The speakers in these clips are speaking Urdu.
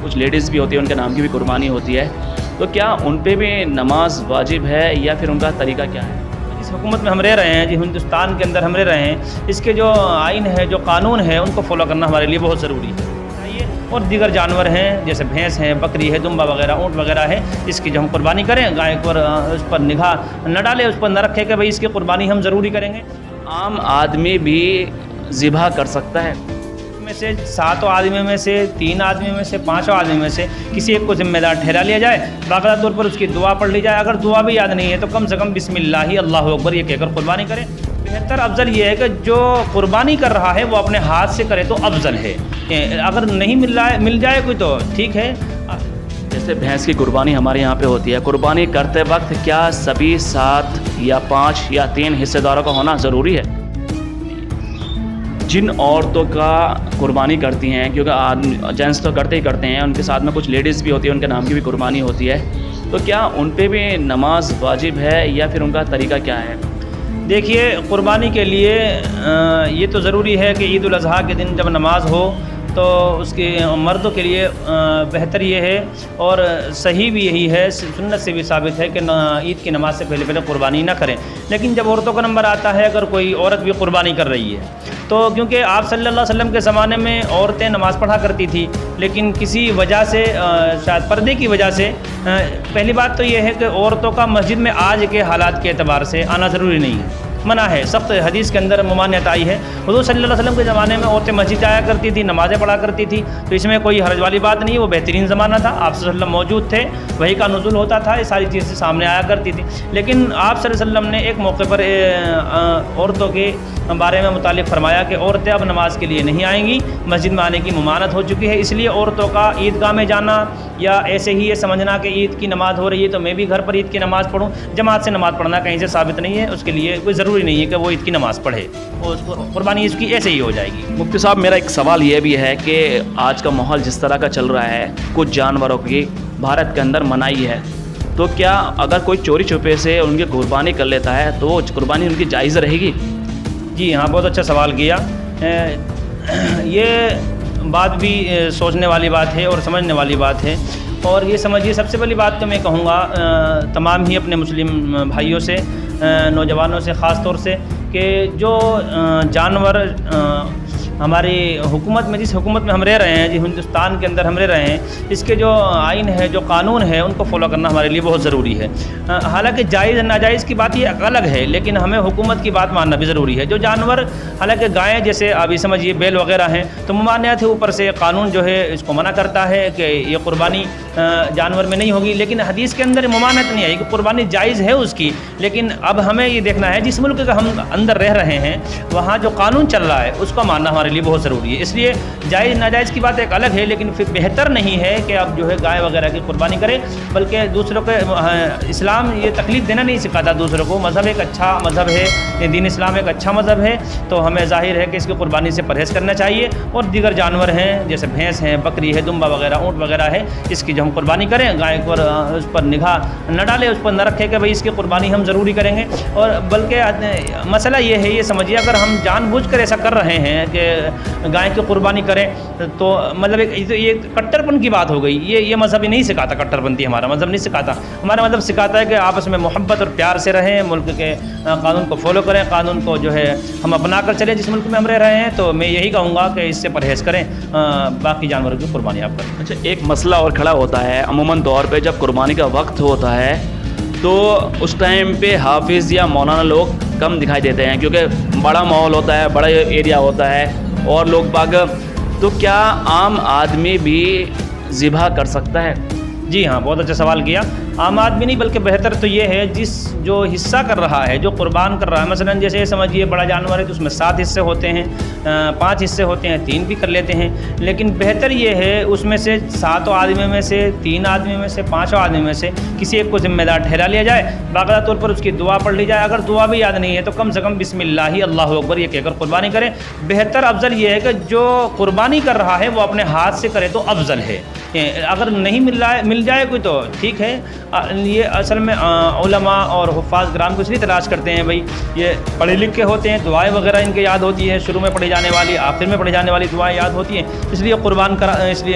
کچھ لیڈیز بھی ہوتی ہیں، ان کے نام کی بھی قربانی ہوتی ہے، تو کیا ان پہ بھی نماز واجب ہے یا پھر ان کا طریقہ کیا ہے؟ جس حکومت میں ہم رہ رہے ہیں، جی ہندوستان کے اندر ہم رہ رہے ہیں، اس کے جو آئین ہے، جو قانون ہے، ان کو فالو کرنا ہمارے لیے بہت ضروری ہے۔ اور دیگر جانور ہیں جیسے بھینس ہیں، بکری ہے، دمبا وغیرہ، اونٹ وغیرہ ہے، اس کی جو ہم قربانی کریں، گائے پر اس پر نگاہ نہ ڈالیں، اس پر نہ رکھیں کہ بھئی اس کی قربانی ہم ضروری کریں گے۔ عام آدمی بھی ذبح کر سکتا ہے؟ میں سے 7 آدمیوں میں سے 3 آدمیوں میں سے 5 آدمیوں میں سے کسی ایک کو ذمہ دار ٹھہرا لیا جائے، باقاعدہ طور پر اس کی دعا پڑھ لی جائے، اگر دعا بھی یاد نہیں ہے تو کم سے کم بسم اللہ اللہ اکبر یہ کہہ کر قربانی کریں۔ بہتر افضل یہ ہے کہ جو قربانی کر رہا ہے وہ اپنے ہاتھ سے کرے تو افضل ہے، اگر نہیں مل جائے کوئی تو ٹھیک ہے۔ جیسے بھینس کی قربانی ہمارے یہاں پہ ہوتی ہے، قربانی کرتے وقت کیا سبھی 7 یا 5 یا 3 حصے داروں کا ہونا ضروری ہے؟ جن عورتوں کا قربانی کرتی ہیں، کیونکہ جینس تو کرتے ہی کرتے ہیں، ان کے ساتھ میں کچھ لیڈیز بھی ہوتی ہیں، ان کے نام کی بھی قربانی ہوتی ہے، تو کیا ان پہ بھی نماز واجب ہے یا پھر ان کا طریقہ کیا ہے؟ دیکھیے، قربانی کے لیے یہ تو ضروری ہے کہ عید الاضحیٰ کے دن جب نماز ہو تو اس کے مردوں کے لیے بہتر یہ ہے اور صحیح بھی یہی ہے، سنت سے بھی ثابت ہے کہ عید کی نماز سے پہلے قربانی نہ کریں۔ لیکن جب عورتوں کا نمبر آتا ہے، اگر کوئی عورت بھی قربانی کر رہی ہے تو کیونکہ آپ صلی اللہ علیہ وسلم کے زمانے میں عورتیں نماز پڑھا کرتی تھی، لیکن کسی وجہ سے، شاید پردے کی وجہ سے، پہلی بات تو یہ ہے کہ عورتوں کا مسجد میں آج کے حالات کے اعتبار سے آنا ضروری نہیں ہے، منع ہے، سخت حدیث کے اندر ممانعت آئی ہے۔ حضور صلی اللہ علیہ وسلم کے زمانے میں عورتیں مسجد جایا کرتی تھی، نمازیں پڑھا کرتی تھی، تو اس میں کوئی حرج والی بات نہیں ہے، وہ بہترین زمانہ تھا، آپ صلی اللہ علیہ وسلم موجود تھے، وحی کا نزول ہوتا تھا، یہ ساری چیزیں سامنے آیا کرتی تھی۔ لیکن آپ صلی اللہ علیہ وسلم نے ایک موقع پر عورتوں کے بارے میں متعلق فرمایا کہ عورتیں اب نماز کے لیے نہیں آئیں گی، مسجد میں آنے کی ممانعت ہو چکی ہے، اس لیے عورتوں کا عیدگاہ میں جانا یا ایسے ہی یہ سمجھنا کہ عید کی نماز ہو رہی ہے تو میں بھی گھر پر عید کی نماز پڑھوں، جماعت سے نماز پڑھنا کہیں سے ثابت نہیں ہے، اس کے لیے کوئی ضروری نہیں ہے کہ وہ عید کی نماز پڑھے، اور اس کو قربانی اس کی ایسے ہی ہو جائے گی۔ مفتی صاحب، میرا ایک سوال یہ بھی ہے کہ آج کا ماحول جس طرح کا چل رہا ہے، کچھ جانوروں کی بھارت کے اندر منائی ہے، تو کیا اگر کوئی چوری چھپے سے ان کی قربانی کر لیتا ہے تو قربانی ان کی جائز رہے گی؟ جی ہاں، بہت اچھا سوال کیا۔ یہ بات بھی سوچنے والی بات ہے اور سمجھنے والی بات ہے، اور یہ سمجھیے، سب سے پہلی بات تو میں کہوں گا تمام ہی اپنے مسلم بھائیوں سے، نوجوانوں سے خاص طور سے، کہ جو جانور ہماری حکومت میں، جس حکومت میں ہم رہ رہے ہیں، جی ہندوستان کے اندر ہم رہ رہے ہیں، اس کے جو آئین ہے، جو قانون ہے، ان کو فالو کرنا ہمارے لیے بہت ضروری ہے۔ حالانکہ جائز ناجائز کی بات یہ الگ ہے، لیکن ہمیں حکومت کی بات ماننا بھی ضروری ہے۔ جو جانور، حالانکہ گائیں جیسے ابھی سمجھیے بیل وغیرہ ہیں، تو ممانعت ہے، اوپر سے قانون جو ہے اس کو منع کرتا ہے کہ یہ قربانی جانور میں نہیں ہوگی، لیکن حدیث کے اندر ممانعت نہیں آئی کہ قربانی جائز ہے اس کی۔ لیکن اب ہمیں یہ دیکھنا ہے، جس ملک کا ہم اندر رہ رہے ہیں، وہاں جو قانون چل رہا ہے اس کو ماننا ہمارے لیے بہت ضروری ہے۔ اس لیے جائز ناجائز کی بات ایک الگ ہے، لیکن پھر بہتر نہیں ہے کہ آپ جو ہے گائے وغیرہ کی قربانی کریں، بلکہ دوسروں کے، اسلام یہ تکلیف دینا نہیں سکھاتا دوسروں کو، مذہب ایک اچھا مذہب ہے، دین اسلام ایک اچھا مذہب ہے، تو ہمیں ظاہر ہے کہ اس کی قربانی سے پرہیز کرنا چاہیے۔ اور دیگر جانور ہیں جیسے بھینس ہیں، بکری ہے، دمبا وغیرہ، اونٹ وغیرہ ہے، اس کی جو ہم قربانی کریں، گائے پر اس پر نگاہ نہ ڈالیں، اس پر نہ رکھیں کہ بھئی اس کی قربانی ہم ضروری کریں گے۔ اور بلکہ مسئلہ یہ ہے، یہ سمجھیے، اگر ہم جان بوجھ کر ایسا کر رہے ہیں کہ گائے کی قربانی کریں تو مطلب یہ کٹر پن کی بات ہو گئی، یہ مذہب نہیں سکھاتا، کٹر پنتی ہمارا مذہب نہیں سکھاتا۔ ہمارا مذہب سکھاتا ہے کہ آپس میں محبت اور پیار سے رہیں، ملک کے قانون کو فالو کریں، قانون کو جو ہے ہم اپنا کر چلیں، جس ملک میں ہم رہ رہے ہیں۔ تو میں یہی کہوں گا کہ اس سے پرہیز کریں، باقی جانوروں کی قربانی آپ کریں۔ اچھا، ایک مسئلہ اور کھڑا ہوتا ہے عموماً طور پہ، جب قربانی کا وقت ہوتا ہے تو اس ٹائم پہ حافظ یا مولانا لوگ کم دکھائی دیتے ہیں، کیونکہ بڑا ماحول ہوتا ہے، بڑا ایریا ہوتا ہے اور لوگ باغ، تو کیا عام آدمی بھی ذبح کر سکتا ہے؟ جی ہاں، بہت اچھا سوال کیا۔ عام آدمی نہیں، بلکہ بہتر تو یہ ہے جو حصہ کر رہا ہے، جو قربان کر رہا ہے، مثلا جیسے سمجھیے بڑا جانور ہے تو اس میں 7 حصے ہوتے ہیں، 5 حصے ہوتے ہیں، 3 بھی کر لیتے ہیں، لیکن بہتر یہ ہے اس میں سے 7 آدمیوں میں سے 3 آدمیوں میں سے 5 آدمیوں میں سے کسی ایک کو ذمہ دار ٹھہرا لیا جائے، باقاعدہ طور پر اس کی دعا پڑھ لی جائے، اگر دعا بھی یاد نہیں ہے تو کم سے کم بسم اللہ اللہ اکبر یہ کہہ کر قربانی کریں۔ بہتر افضل یہ ہے کہ جو قربانی کر رہا ہے وہ اپنے ہاتھ سے کرے تو افضل ہے۔ اگر نہیں مل جائے کوئی تو ٹھیک ہے. یہ اصل میں علماء اور حفاظ کرام کو اس لیے تلاش کرتے ہیں بھائی یہ پڑھے لکھے ہوتے ہیں, دعائیں وغیرہ ان کے یاد ہوتی ہے, شروع میں پڑھی جانے والی آخر میں پڑھی جانے والی دعائیں یاد ہوتی ہیں, اس لیے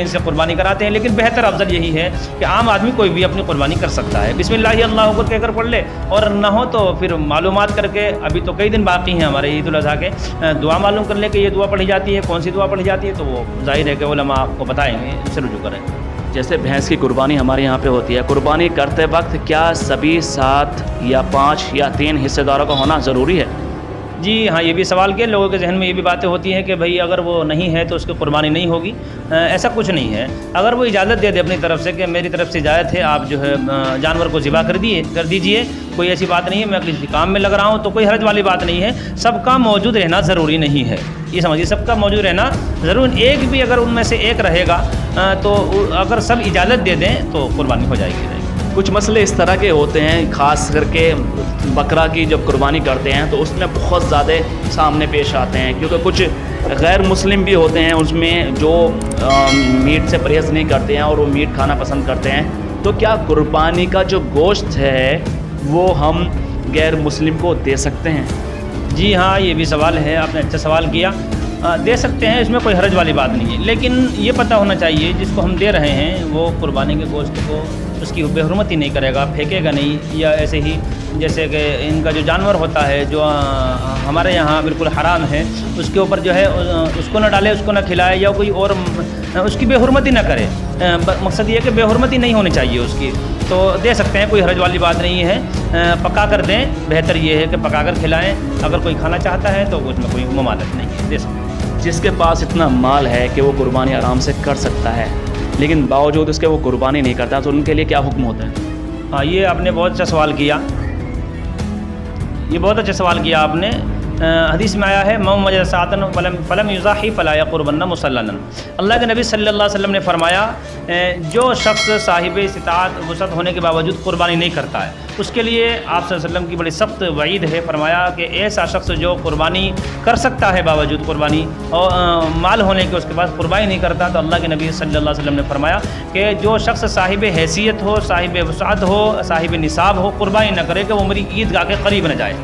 ان سے قربانی کراتے ہیں. لیکن بہتر افضل یہی ہے کہ عام آدمی کوئی بھی اپنی قربانی کر سکتا ہے, بسم اللہ اللہ اکبر کہہ کر پڑھ لے, اور نہ ہو تو پھر معلومات کر کے, ابھی تو کئی دن باقی ہیں ہمارے عید الاضحیٰ کے, دعا معلوم کر لے کہ یہ دعا پڑھی جاتی ہے, کون سی دعا پڑھی جاتی ہے, تو وہ ظاہر ہے کہ علماء آپ کو بتائیں گے, ان سے رجوع کریں. جیسے بھینس کی قربانی ہمارے یہاں پہ ہوتی ہے, قربانی کرتے وقت کیا سبھی 7 یا 5 یا 3 حصے داروں کا ہونا ضروری ہے؟ جی ہاں, یہ بھی سوال کیا, لوگوں کے ذہن میں یہ بھی باتیں ہوتی ہیں کہ بھئی اگر وہ نہیں ہے تو اس کی قربانی نہیں ہوگی. ایسا کچھ نہیں ہے. اگر وہ اجازت دے دے اپنی طرف سے کہ میری طرف سے اجازت ہے, آپ جو ہے جانور کو ذبح کر دیجئے, کوئی ایسی بات نہیں ہے, میں کسی کام میں لگ رہا ہوں, تو کوئی حرج والی بات نہیں ہے. سب کا موجود رہنا ضروری نہیں ہے, یہ سمجھیے, سب کا موجود رہنا ضرور. ایک بھی اگر ان میں سے ایک رہے گا تو اگر سب اجازت دے دیں تو قربانی ہو جائے گی. کچھ مسئلے اس طرح کے ہوتے ہیں, خاص کر کے بکرا کی جب قربانی کرتے ہیں تو اس میں بہت زیادہ سامنے پیش آتے ہیں, کیونکہ کچھ غیر مسلم بھی ہوتے ہیں اس میں جو میٹ سے پرہیز نہیں کرتے ہیں اور وہ میٹ کھانا پسند کرتے ہیں. تو کیا قربانی کا جو گوشت ہے وہ ہم غیر مسلم کو دے سکتے ہیں؟ جی ہاں, یہ بھی سوال ہے, آپ نے اچھا سوال کیا. دے سکتے ہیں, اس میں کوئی حرج والی بات نہیں ہے. لیکن یہ پتہ ہونا چاہیے جس کو ہم دے رہے ہیں وہ قربانی کے گوشت کو اس کی بے حرمتی نہیں کرے گا, پھینکے گا نہیں, یا ایسے ہی جیسے کہ ان کا جو جانور ہوتا ہے جو ہمارے یہاں بالکل حرام ہے, اس کے اوپر جو ہے اس کو نہ ڈالے, اس کو نہ کھلائے, یا کوئی اور اس کی بے حرمتی نہ کرے. مقصد یہ ہے کہ بے حرمتی نہیں ہونی چاہیے اس کی. تو دے سکتے ہیں, کوئی حرج والی بات نہیں ہے. پکا کر دیں, بہتر یہ ہے کہ پکا کر کھلائیں. اگر کوئی کھانا چاہتا ہے تو اس میں کوئی ممانعت نہیں ہے, دے سکتے ہیں. جس کے پاس اتنا مال ہے کہ وہ قربانی آرام سے کر سکتا ہے لیکن باوجود اس کے وہ قربانی نہیں کرتا, تو ان کے لیے کیا حکم ہوتا ہے؟ ہاں, یہ آپ نے بہت اچھا سوال کیا, یہ بہت اچھا سوال کیا آپ نے. حدیث میں آیا ہے من وجد ساعۃ فلم یضحی فلا یقربن مسللا. اللہ کے نبی صلی اللہ علیہ وسلم نے فرمایا جو شخص صاحب استطاعت وسعت ہونے کے باوجود قربانی نہیں کرتا ہے اس کے لیے آپ صلی اللہ علیہ وسلم کی بڑی سخت وعید ہے. فرمایا کہ ایسا شخص جو قربانی کر سکتا ہے باوجود قربانی اور مال ہونے کے اس کے پاس قربانی نہیں کرتا, تو اللہ کے نبی صلی اللہ علیہ وسلم نے فرمایا کہ جو شخص صاحب حیثیت ہو, صاحب وسعت ہو, صاحب نصاب ہو, قربانی نہ کرے کہ وہ میری عیدگاہ کے قریب نہ جائے.